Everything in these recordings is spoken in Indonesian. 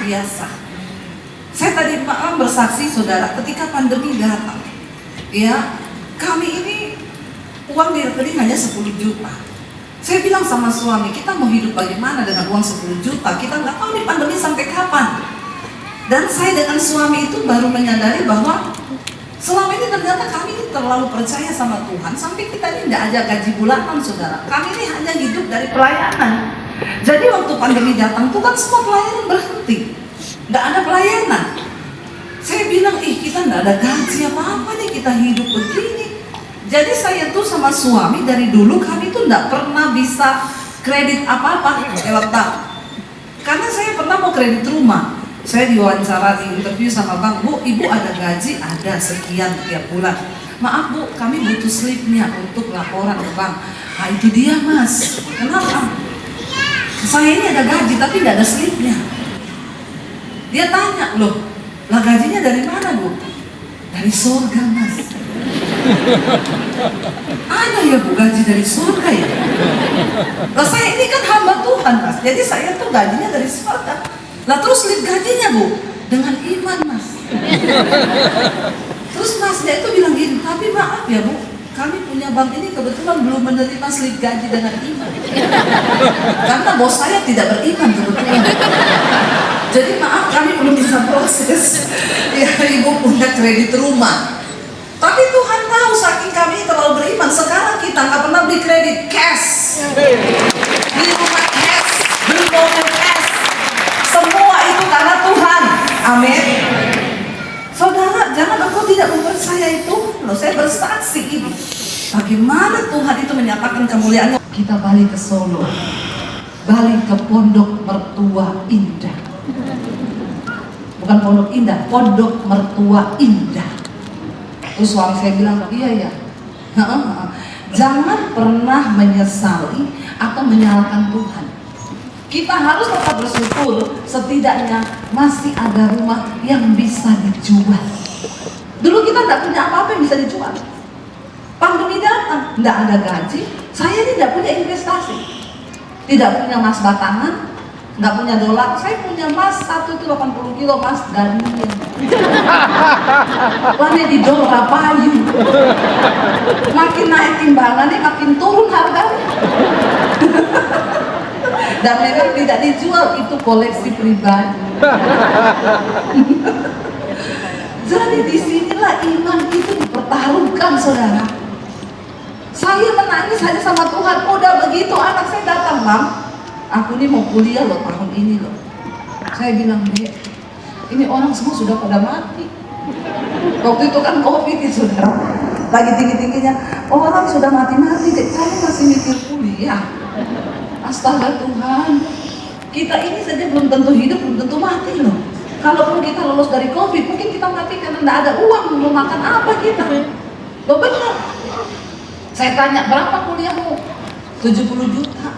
biasa. Saya tadi malam bersaksi saudara, ketika pandemi datang, ya kami ini uang di rekening hanya 10 juta. Saya bilang sama suami, kita mau hidup bagaimana dengan uang 10 juta? Kita nggak tahu nih pandemi sampai kapan. Dan saya dengan suami itu baru menyadari bahwa selama ini ternyata kami ini terlalu percaya sama Tuhan sampai kita ini tidak ada gaji bulanan saudara. Kami ini hanya hidup dari pelayanan. Jadi waktu pandemi datang tuh kan semua pelayanan berhenti, nggak ada pelayanan. Saya bilang, kita nggak ada gaji apa-apa nih, kita hidup begini. Jadi saya tuh sama suami dari dulu kami tuh nggak pernah bisa kredit apa-apa lewat bank. Karena saya pernah mau kredit rumah. Saya diwawancara di interview sama bank, Bu, Ibu ada gaji? Ada sekian tiap bulan. Maaf Bu, kami butuh slipnya untuk laporan ke bank. Nah itu dia Mas, kenapa? Saya ini ada gaji tapi tidak ada slipnya. Dia tanya, loh, lah gajinya dari mana Bu? Dari surga Mas. Ada ya Bu gaji dari surga ya? Lah saya ini kan hamba Tuhan Mas, jadi saya tuh gajinya dari surga. Lah terus slip gajinya Bu? Dengan iman Mas. Terus Masnya itu bilang gini, tapi maaf ya Bu, kami punya bank ini kebetulan belum menerima slip gaji dengan iman. Karena bos saya tidak beriman kebetulan. Jadi maaf kami belum bisa proses. Ya Ibu punya kredit rumah. Tapi Tuhan tahu saking kami terlalu beriman, sekarang kita nggak pernah beli kredit cash. Beli rumah cash, beli mobil cash. Semua itu karena Tuhan. Amin. Saudara, jangan aku tidak mempercayai Tuhan loh. Saya bersaksi ini. Bagaimana Tuhan itu menyatakan kemuliaannya. Kita balik ke Solo, balik ke Pondok Mertua Indah. Bukan Pondok Indah, Pondok Mertua Indah. Terus suami saya bilang, iya ya. Jangan pernah menyesali atau menyalahkan Tuhan. Kita harus tetap bersyukur, setidaknya masih ada rumah yang bisa dijual. Dulu kita tidak punya apa-apa yang bisa dijual. Pandemi datang, tidak ada gaji, saya tidak punya investasi, tidak punya emas batangan, nggak punya dolar. Saya punya emas satu itu 80 kilo emas Daniel. Lane di dolar payu. Makin naik timbangannya, makin turun harganya. Dan memang tidak dijual, itu koleksi pribadi. Jadi disinilah iman itu dipertaruhkan saudara. Saya menangis hanya sama Tuhan. Udah begitu anak saya datang, Mam, aku ini mau kuliah loh tahun ini loh. Saya bilang, Dek, ini orang semua sudah pada mati. Waktu itu kan COVID ya saudara, lagi tinggi-tingginya. Orang sudah mati-mati, Dek, saya masih mikir kuliah. Astaga Tuhan, kita ini saja belum tentu hidup, belum tentu mati loh. Kalaupun kita lolos dari COVID, mungkin kita mati karena tidak ada uang, mau makan apa kita. Loh benar. Saya tanya, berapa kuliahmu? 70 juta.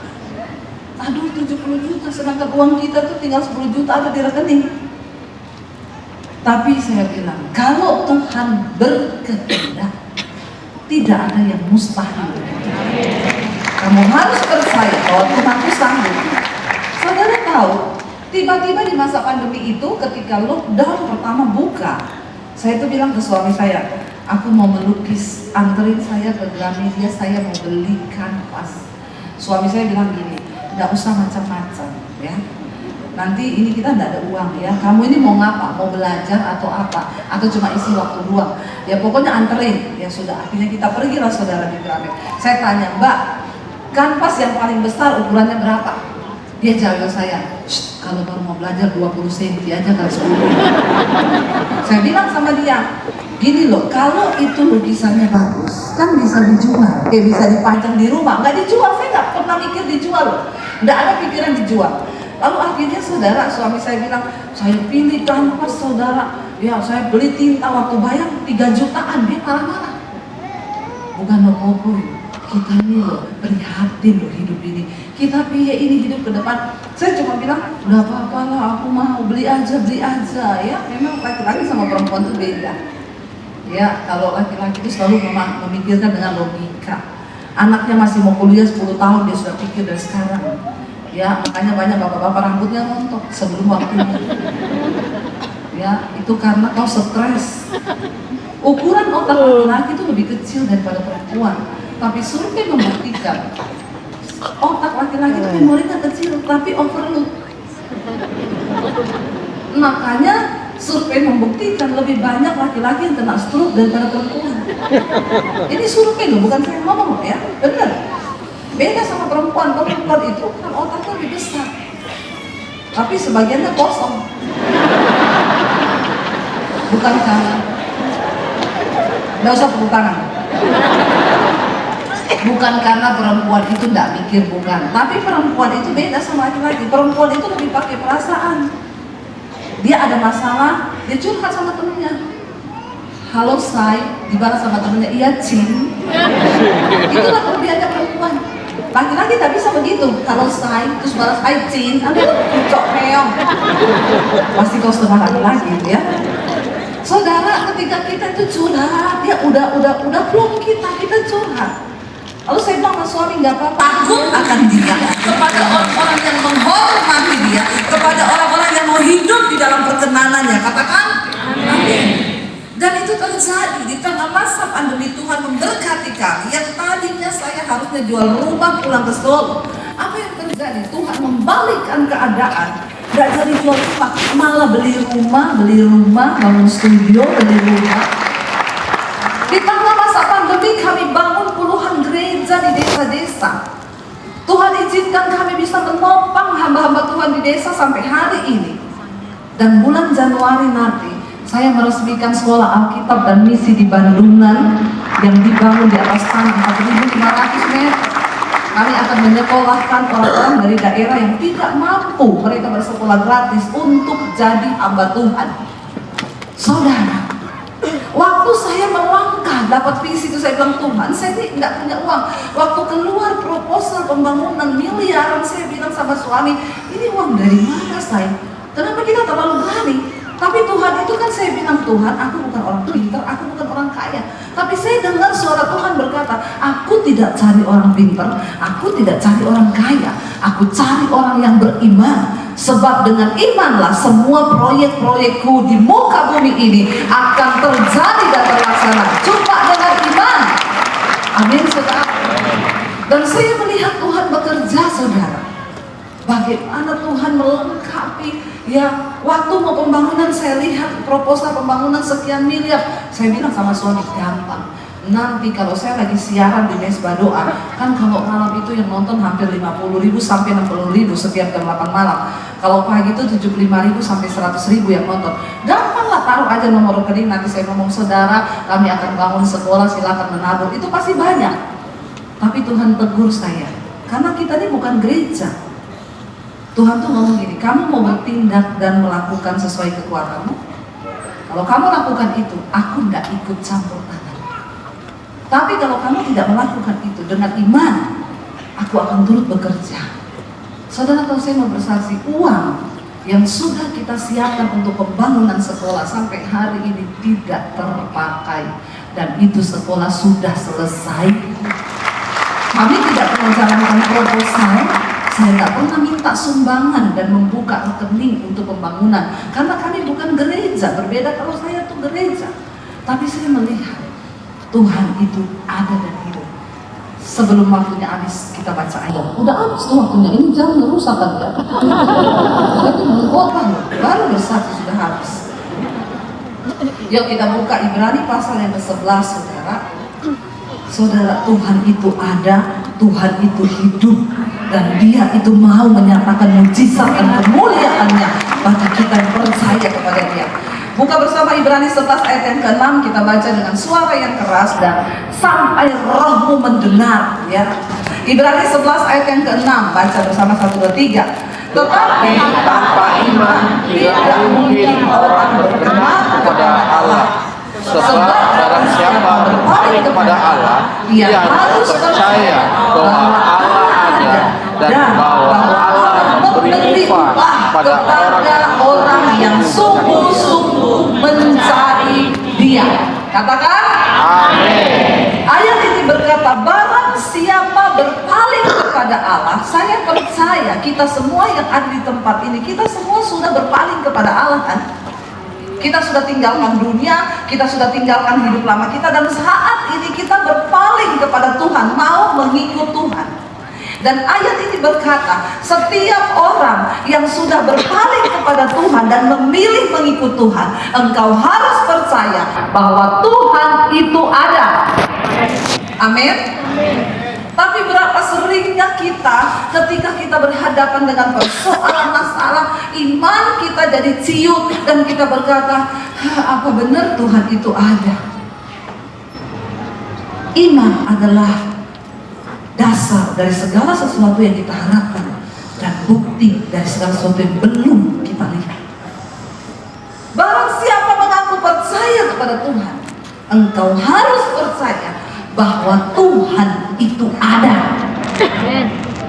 Aduh 70 juta, sedangkan uang kita tuh tinggal 10 juta ada di rekening. Tapi saya bilang, kalau Tuhan berkehendak, tidak ada yang mustahil. Kamu harus percaya bahwa Tuhan itu sanggup. Saudara tahu, tiba-tiba di masa pandemi itu ketika lockdown pertama buka, saya tuh bilang ke suami saya, aku mau melukis, anterin saya ke Gramedia, saya mau beli kanvas. Suami saya bilang gini, nggak usah macam-macam ya. Nanti ini kita nggak ada uang ya. Kamu ini mau ngapa? Mau belajar atau apa? Atau cuma isi waktu luang? Ya pokoknya anterin. Ya sudah, akhirnya kita pergi lah saudara di Gramedia. Saya tanya, Mbak, kanvas yang paling besar ukurannya berapa? Dia jawab saya, kalau baru mau belajar 20 cm aja kali 10. Saya bilang sama dia, gini loh, kalau itu lukisannya bagus, kan bisa dijual, bisa dipajang di rumah. Nggak dijual, saya nggak pernah mikir dijual loh. Nggak ada pikiran dijual. Lalu akhirnya saudara, suami saya bilang, saya pilih kanvas saudara, ya saya beli tinta waktu bayar 3 jutaan, dia marah-marah. Bukan lo kita ini loh prihatin loh hidup ini, kita piye ini hidup ke depan. Saya cuma bilang udah apa-apa lah, aku mau beli aja ya. Memang laki-laki sama perempuan itu beda ya. Kalau laki-laki itu selalu memikirkan dengan logika. Anaknya masih mau kuliah 10 tahun, dia sudah pikir dari sekarang Ya, makanya banyak bapak-bapak rambutnya rontok sebelum waktunya. Ya, itu karena kau stres. Ukuran otak laki-laki itu lebih kecil daripada perempuan. Tapi survei membuktikan otak laki-laki itu memorinya kecil, tapi overload. Makanya survei membuktikan lebih banyak laki-laki yang kena stroke daripada perempuan. Ini survei loh, bukan saya ngomong ya, benar. Beda sama perempuan. Perempuan itu kan otaknya lebih besar, tapi sebagiannya kosong. Bukan karena, nggak usah tepuk tangan. Bukan karena perempuan itu nggak mikir, bukan. Tapi perempuan itu beda sama laki-laki. Perempuan itu lebih pakai perasaan. Dia ada masalah, dia curhat sama temennya. Halo say, dibalas sama temennya, iya Cin. Itulah kelebihannya perempuan. Laki-laki tak bisa begitu. Halo say, terus balas hai Cin. Anda tuh kucok meong. Pasti kau setengah laki-laki ya. Saudara, ketika kita itu curhat, dia udah belum kita curhat. Lalu saya bilang sama suami, nggak apa-apa, takut akan dia, kepada orang-orang yang menghormati dia, kepada orang-orang yang mau hidup di dalam perkenanannya. Katakan amin. Dan itu terjadi di tengah masa pandemi. Tuhan memberkati kami. Yang tadinya saya harusnya jual rumah pulang ke Solo. Apa yang terjadi? Tuhan membalikkan keadaan. Nggak jadi jual rumah, malah beli rumah, bangun studio, beli rumah. Di tengah masa pandemi kami bangun puluhan gereja di desa-desa. Tuhan izinkan kami bisa menopang hamba-hamba Tuhan di desa sampai hari ini. Dan bulan Januari nanti saya meresmikan sekolah Alkitab dan misi di Bandungan yang dibangun di atas tanah 4.500 meter. Kami akan menyekolahkan orang-orang dari daerah yang tidak mampu, mereka bersekolah gratis untuk jadi hamba Tuhan. Saudara, waktu saya melangkah dapat visi itu, saya bilang Tuhan, saya ini nggak punya uang. Waktu keluar proposal pembangunan miliaran, saya bilang sama suami, ini uang dari mana saya? Kenapa kita terlalu berani? Tapi Tuhan itu kan, saya bilang Tuhan, aku bukan orang pintar, aku bukan orang kaya. Tapi saya dengar suara Tuhan berkata, aku tidak cari orang pintar, aku tidak cari orang kaya, aku cari orang yang beriman. Sebab dengan imanlah semua proyek-proyekku di muka bumi ini akan terjadi dan terlaksana. Cuma dengan iman. Amin, saudara. Dan saya melihat Tuhan bekerja, saudara. Bagaimana Tuhan melengkapi. Ya, waktu mau pembangunan saya lihat proposal pembangunan sekian miliar. Saya bilang sama suami, gampang. Nanti kalau saya lagi siaran di Mesbah Doa, kan kalau malam itu yang nonton hampir 50.000 sampai 60.000 setiap jam 8 malam. Kalau pagi itu 75.000 sampai 100.000 yang nonton. Gampanglah, taruh aja nomor rekening, nanti saya ngomong, saudara, kami akan bangun sekolah, silakan menabur. Itu pasti banyak. Tapi Tuhan tegur saya, karena kita ini bukan gereja. Tuhan tuh ngomong gini, kamu mau bertindak dan melakukan sesuai kekuatanmu? Kalau kamu lakukan itu, aku tidak ikut campur tangan. Tapi kalau kamu tidak melakukan itu dengan iman, aku akan turut bekerja. Saudara, kalau saya mau bersaksi, uang yang sudah kita siapkan untuk pembangunan sekolah sampai hari ini tidak terpakai. Dan itu sekolah sudah selesai. Kami tidak pernah jalankan proposal. Saya tidak pernah minta sumbangan dan membuka rekening untuk pembangunan. Karena kami bukan gereja, berbeda kalau saya tuh gereja. Tapi saya melihat Tuhan itu ada dan hidup. Sebelum waktunya habis, kita baca ayat. Udah habis tuh waktunya, ini jangan merusak kan ya. Itu mengkotbah, baru bersaksi sudah habis. Yuk kita buka Ibrani pasal yang ke-11, saudara. Saudara, Tuhan itu ada, Tuhan itu hidup, dan Dia itu mau menyatakan mujizat dan kemuliaannya bagi kita yang percaya kepada Dia. Buka bersama Ibrani 11 ayat yang ke-6, kita baca dengan suara yang keras dan sampai rohmu mendengar ya. Ibrani 11 ayat yang ke-6, baca bersama 1, 2, 3. Tetapi tanpa iman tidak mungkin orang berkenan kepada Allah. Sebab barang siapa berpaling kepada Allah, ia harus percaya bahwa Allah ada dan bahwa Allah memberi upah pada orang yang sungguh-sungguh mencari Dia. Katakan Ayat ini berkata, barang siapa berpaling kepada Allah, saya percaya percaya kita semua yang ada di tempat ini, kita semua sudah berpaling kepada Allah kan? Kita sudah tinggalkan dunia, kita sudah tinggalkan hidup lama kita, dan saat ini kita berpaling kepada Tuhan, mau mengikut Tuhan. Dan ayat ini berkata, setiap orang yang sudah berpaling kepada Tuhan dan memilih mengikut Tuhan, engkau harus percaya bahwa Tuhan itu ada. Amin. Tapi berapa seringnya kita ketika kita berhadapan dengan persoalan masalah, iman kita jadi ciut dan kita berkata, apa benar Tuhan itu ada? Iman adalah dasar dari segala sesuatu yang kita harapkan dan bukti dari segala sesuatu yang belum kita lihat. Barang siapa mengaku percaya kepada Tuhan, engkau harus percaya bahwa Tuhan itu ada.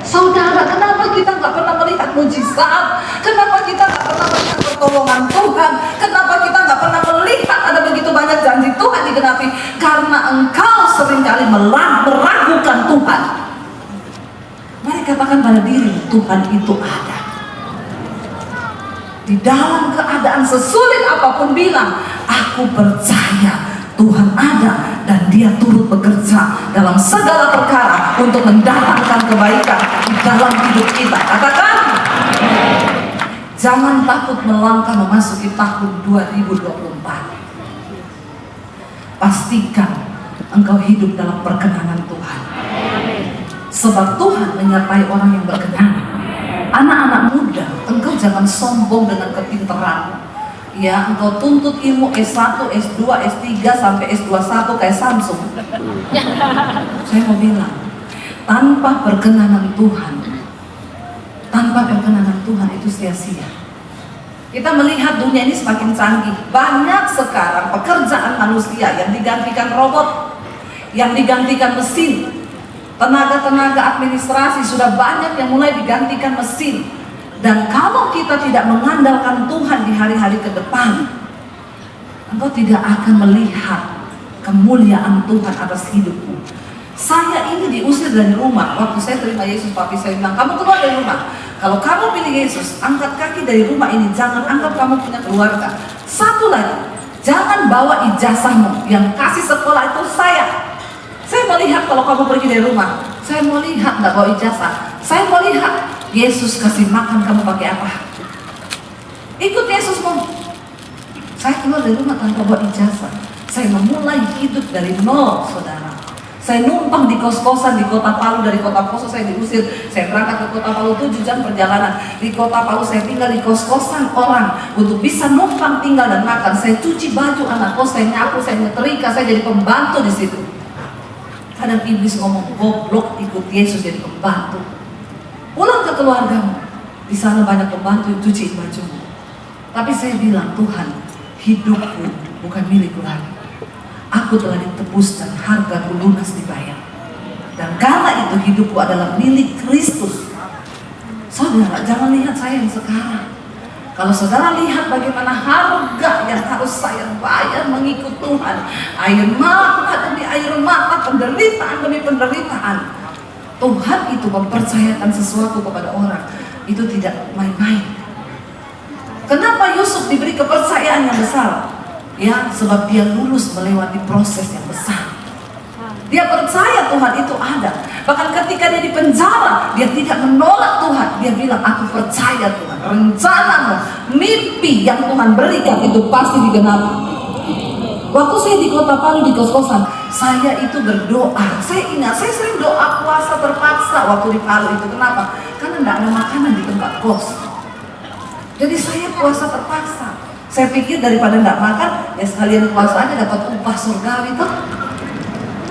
Saudara, kenapa kita nggak pernah melihat mujizat? Kenapa kita nggak pernah melihat pertolongan Tuhan? Kenapa kita nggak pernah melihat ada begitu banyak janji Tuhan digenapi? Karena engkau seringkali meragukan Tuhan. Mari katakan pada diri, Tuhan itu ada. Di dalam keadaan sesulit apapun bilang, aku percaya Tuhan ada dan Dia turut bekerja dalam segala perkara untuk mendatangkan kebaikan di dalam hidup kita. Katakan, jangan takut melangkah memasuki tahun 2024. Pastikan engkau hidup dalam perkenanan Tuhan. Sebab Tuhan menyertai orang yang berkenan. Anak-anak muda, engkau jangan sombong dengan kepintaran. Ya, engkau tuntut ilmu S1, S2, S3 sampai S21 kayak Samsung. Saya mau bilang, tanpa perkenanan Tuhan itu sia-sia. Kita melihat dunia ini semakin canggih. Banyak sekarang pekerjaan manusia yang digantikan robot, yang digantikan mesin. Tenaga-tenaga administrasi sudah banyak yang mulai digantikan mesin. Dan kalau kita tidak mengandalkan Tuhan di hari-hari ke depan, engkau tidak akan melihat kemuliaan Tuhan atas hidupmu. Saya ini diusir dari rumah. Waktu saya terima Yesus, papi saya bilang, kamu keluar dari rumah. Kalau kamu pilih Yesus, angkat kaki dari rumah ini. Jangan anggap kamu punya keluarga. Satu lagi, jangan bawa ijazahmu. Yang kasih sekolah itu saya. Saya mau lihat kalau kamu pergi dari rumah. Saya mau lihat nggak bawa ijazah. Saya mau lihat Yesus kasih makan kamu pakai apa. Ikut Yesusmu. Saya keluar dari rumah tanpa bawa ijazah. Saya memulai hidup dari nol, saudara. Saya numpang di kos-kosan di kota Palu. Dari kota Poso saya diusir. Saya berangkat ke kota Palu 7 jam perjalanan. Di kota Palu saya tinggal di kos-kosan orang untuk bisa numpang tinggal dan makan. Saya cuci baju anak kos, saya nyapu, saya nyetrika, saya jadi pembantu di situ. Kadang iblis ngomong, goblok ikut Yesus jadi pembantu. Pulang ke keluargamu, di sana banyak pembantu yang cuci bajumu. Tapi saya bilang, Tuhan, hidupku bukan milikku lagi. Aku telah ditebus dan hargaku lunas dibayar. Dan karena itu hidupku adalah milik Kristus. Saudara, jangan lihat saya yang sekarang. Kalau saudara lihat bagaimana harga yang harus saya bayar mengikut Tuhan, air mata demi air mata, penderitaan demi penderitaan, Tuhan itu mempercayakan sesuatu kepada orang, itu tidak main-main. Kenapa Yusuf diberi kepercayaan yang besar? Ya, sebab dia lulus melewati proses yang besar. Dia percaya Tuhan itu ada. Bahkan ketika dia di penjara, dia tidak menolak Tuhan. Dia bilang, aku percaya Tuhan. Rencanamu, mimpi yang Tuhan berikan itu pasti digenapi. Waktu saya di kota Palu di kos-kosan, saya itu berdoa. Saya ingat, saya sering doa puasa terpaksa waktu di Palu itu. Kenapa? Karena tidak ada makanan di tempat kos. Jadi saya puasa terpaksa. Saya pikir daripada tidak makan, ya sekalian puasa aja dapat upah surgawi itu.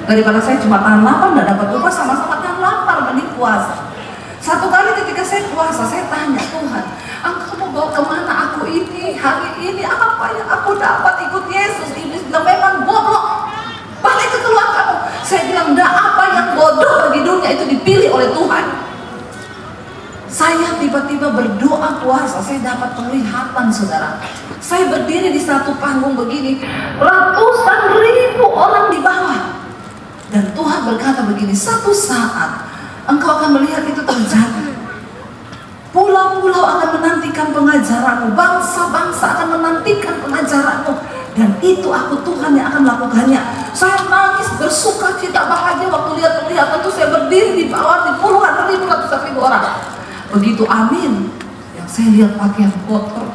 Daripada saya cuma tahan lapar, tidak dapat upah, sama-sama tahan lapar, mending puasa. Satu kali ketika saya puasa, saya tanya, Tuhan, Engkau mau bawa kemana aku ini, hari ini, apa yang aku dapat ikut Yesus? Iblis bilang, memang bodoh, balik ke keluargamu. Saya bilang, enggak, apa yang bodoh bagi dunia itu dipilih oleh Tuhan. Saya tiba-tiba berdoa puasa, saya dapat penglihatan, saudara. Saya berdiri di satu panggung begini, ratusan ribu orang di bawah. Dan Tuhan berkata begini, satu saat engkau akan melihat itu terjadi. Pulau-pulau akan menantikan pengajaranmu, bangsa-bangsa akan menantikan pengajaranmu. Dan itu aku Tuhan yang akan melakukannya. Saya nangis, bersuka cita, bahagia waktu lihat penglihatan itu. Saya berdiri di bawah di puluhan ribu, ratusan ribu orang. Begitu amin, yang saya lihat pakaian kotor.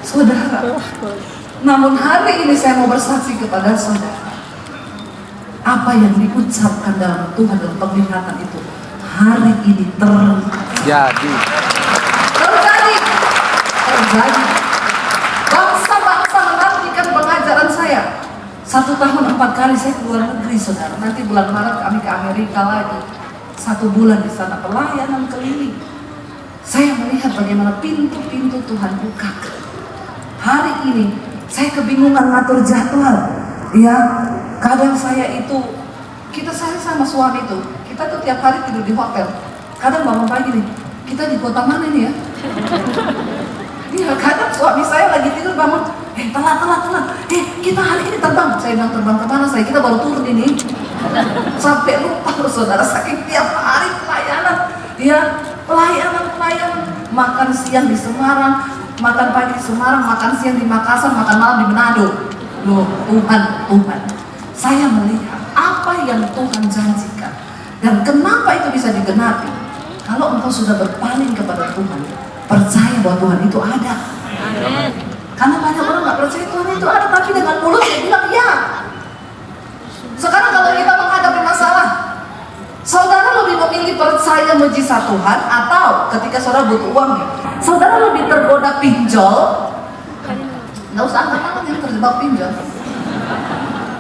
Saudara, namun hari ini saya mau bersaksi kepada saudara, apa yang diucapkan dalam Tuhan dalam penglihatan itu hari ini terjadi. Bangsa-bangsa menantikan pengajaran saya. 1 tahun 4 kali saya keluar negeri, saudara. Nanti bulan Maret kami ke Amerika lagi. 1 bulan di sana pelayanan keliling. Saya melihat bagaimana pintu-pintu Tuhan buka. Hari ini saya kebingungan ngatur jadwal. Ya, kadang saya sama suami itu, kita tuh tiap hari tidur di hotel. Kadang bangun pagi nih, kita di kota mana nih ya? Iya, kadang suami saya lagi tidur bangun, telat. Kita hari ini terbang. Saya bilang terbang kemana saya? Kita baru turun ini. Sampai lupa saudara, saking tiap hari pelayanan. Ya, pelayanan. Makan siang di Semarang, makan pagi di Semarang, makan siang di Makassar, makan malam di Manado. Loh, Tuhan. Saya melihat apa yang Tuhan janjikan. Dan kenapa itu bisa digenapi? Kalau engkau sudah berpaling kepada Tuhan, percaya bahwa Tuhan itu ada. Amen. Karena banyak orang nggak percaya Tuhan itu ada, tapi dengan mulut dia bilang ya. Sekarang kalau kita menghadapi masalah, saudara lebih memilih percaya mujizat Tuhan, atau ketika saudara butuh uang nih, saudara lebih tergoda pinjol? Nggak usah angkat-angkat yang terjebak pinjol.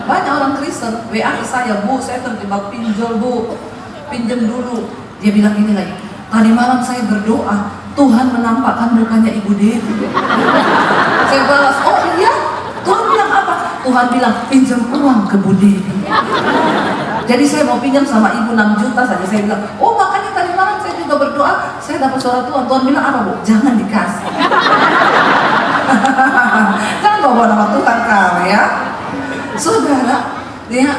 Banyak orang Kristen WA ke saya, Bu, saya terjebak pinjol, Bu, pinjam dulu. Dia bilang ini lagi, tadi malam saya berdoa, Tuhan menampakkan mukanya Ibu Devi. Saya balas, oh iya? Tuhan bilang apa? Tuhan bilang, pinjam uang ke Bu Devi. Jadi saya mau pinjam sama Ibu 6 juta saja. Saya bilang, oh makanya tadi malam saya juga berdoa, saya dapat suara Tuhan. Tuhan bilang apa, Bu? Jangan dikasih. Jangan bawa nama Tuhan kau ya. Saudara, ya,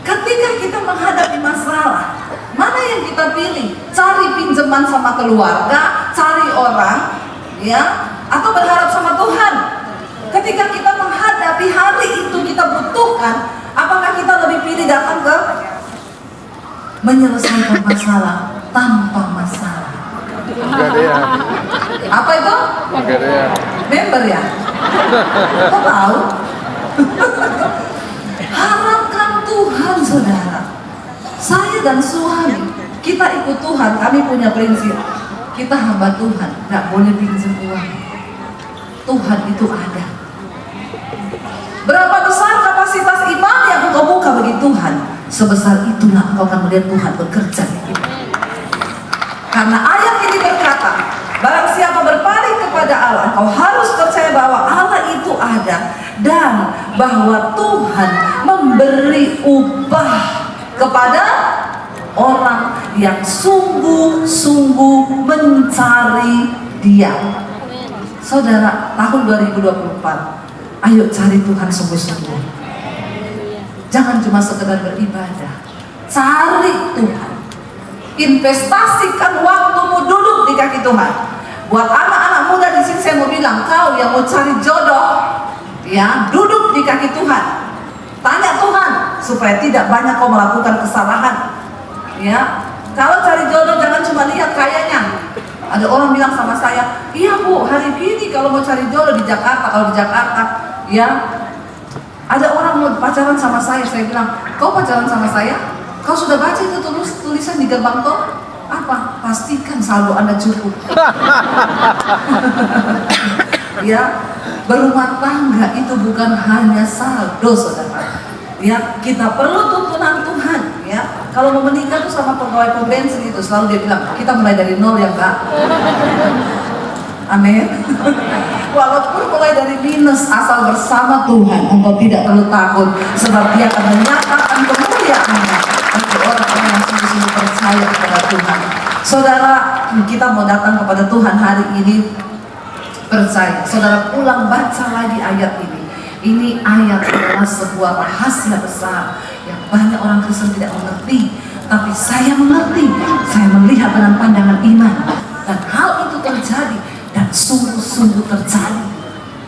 ketika kita menghadapi masalah, mana yang kita pilih? Cari pinjaman sama keluarga, cari orang, ya, atau berharap sama Tuhan? Ketika kita menghadapi hari itu kita butuhkan, apakah kita lebih pilih datang ke menyelesaikan masalah tanpa masalah? Apa itu? Member ya? Kok tahu? Harapkan Tuhan, saudara. Saya dan suami, kita ikut Tuhan, kami punya prinsip. Kita hamba Tuhan, gak boleh pinjam uang. Tuhan itu ada. Berapa besar kapasitas iman yang engkau buka bagi Tuhan, sebesar itulah engkau akan melihat Tuhan bekerja di hidup. Karena ayat ini berkata, barang siapa berpaling kepada Allah, engkau harus percaya bahwa Allah itu ada, dan bahwa Tuhan memberi upah kepada orang yang sungguh-sungguh mencari Dia. Saudara, tahun 2024, ayo cari Tuhan sungguh-sungguh. Jangan cuma sekedar beribadah, cari Tuhan. Investasikan waktumu duduk di kaki Tuhan. Buat anak-anak muda di sini saya mau bilang, kau yang mau cari jodoh, ya, duduk di kaki Tuhan. Tanya Tuhan supaya tidak banyak kau melakukan kesalahan. Ya, kalau cari jodoh jangan cuma lihat kayaknya. Ada orang bilang sama saya, iya Bu, hari ini kalau mau cari jodoh di Jakarta, kalau di Jakarta, ya, ada orang mau pacaran sama saya bilang, kau pacaran sama saya? Kau sudah baca itu tulisan di gerbang tol? Apa? Pastikan saldo Anda cukup. Ya, berumah tangga itu bukan hanya saldo, saudara. Ya, kita perlu tuntunan Tuhan. Ya, kalau mau menikah tuh sama pegawai pom bensin itu selalu dia bilang, kita mulai dari nol ya Kak. Amin. Walaupun mulai dari minus, asal bersama Tuhan, engkau tidak perlu takut, sebab Dia akan menyatakan kemuliaan-Nya bagi orang-orang yang sungguh-sungguh percaya kepada Tuhan. Saudara, kita mau datang kepada Tuhan hari ini percaya. Saudara pulang baca lagi ayat ini. Ini ayat adalah sebuah rahasia besar yang banyak orang Kristen tidak mengerti. Tapi saya mengerti, saya melihat dengan pandangan iman. Dan hal itu terjadi dan sungguh-sungguh terjadi.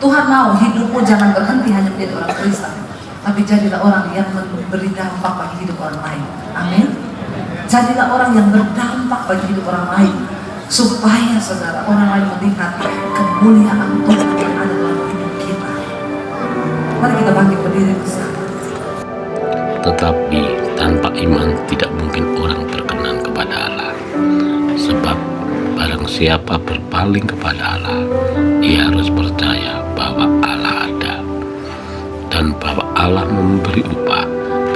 Tuhan mau hidupmu jangan berhenti hanya menjadi orang Kristen, tapi jadilah orang yang memberi dampak bagi hidup orang lain. Amin. Jadilah orang yang berdampak bagi hidup orang lain, supaya saudara orang lain melihat kemuliaan Tuhan yang ada dalam hidup kita. Mari kita bangkit berdiri bersama. Tetapi tanpa iman tidak mungkin orang berkenan kepada Allah. Sebab barang siapa berpaling kepada Allah, ia harus percaya bahwa Allah ada, dan bahwa Allah memberi upah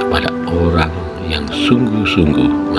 kepada orang yang sungguh-sungguh